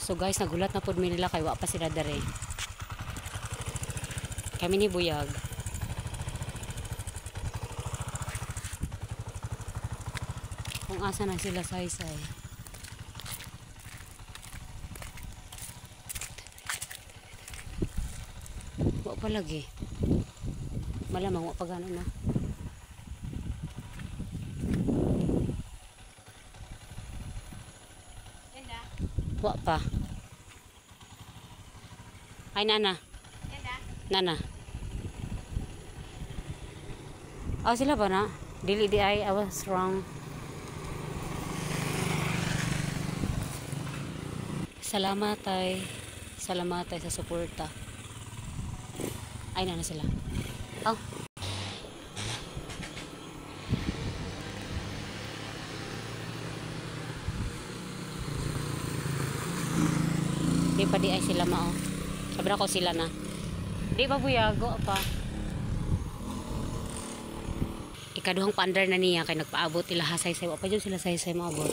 So guys, nagulat na pud mi nila kay wa pa sila dere. Kami ni Buyag. Kung asa na sila saysay. Wa pa lagi. Malamang wa pa gano'n na. Wa pa. Ay, Nana. Nana. Oh, sila ba na? Dili di ay, I was wrong. Salamat ay. Salamat ay sa suporta. Ay, Nana sila. Oh. Di pa di ay sila mao. Sabra ko sila na. Di ba buyago pa? Ikaduhang paandar na niya kay nagpaabot ila hasay-say. Wa pa dyan sila say-say maabot.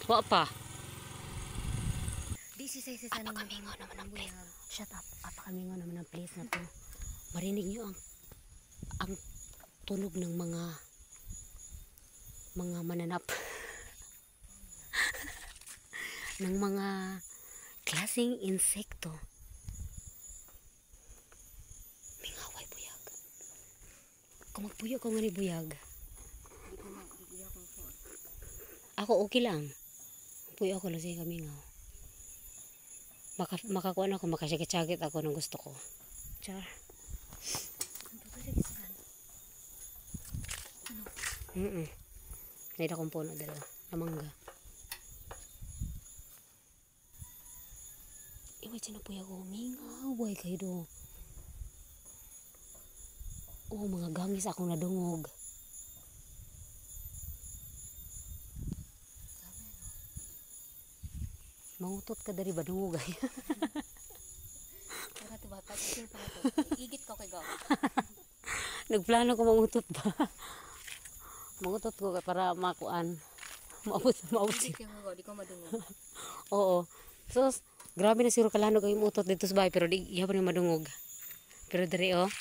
Wa pa. Di si say-say sana Apakamingo naman ang place. Shut up. Apakamingo naman ang place na to. Marinig nyo ang tunog ng mga mananap. Ng mga klaseng insekto. Mingaway buyag. Kung magpuyo ko nga ni buyag. Ako okay lang. Puyo ako lang siya kamingaw. Makakuan ako, makasagit-sagit ako ng gusto ko. Char. Naida kong puno dalawa. Namangga. Iway siya na po yung umingaway kayo do. Oh, mga gangis akong nadungog. Mangutot ka dari ba dungog ay? Igit ko kay gaw. Nagplano ko mangutot ba? Mangutot ko para makuan. Maabot Igit ko gaw, di ko madungog. Oo. So, grabe na siguro kalanog ang utot dito sa bahay pero di iya pa ni madungog. Pero diri oh.